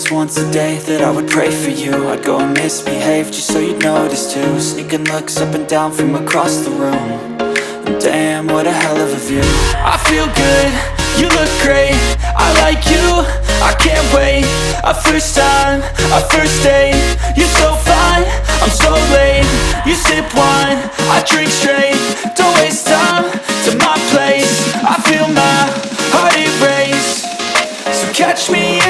was once a day that I would pray for you. I'd go and misbehave just so you'd notice too. Sneaking looks up and down from across the room. And damn, what a hell of a view. I feel good, you look great, I like you, I can't wait. A first time, a first date. You're so fine, I'm so late. You sip wine, I drink straight. Don't waste time to my place. I feel my heart erase. So catch me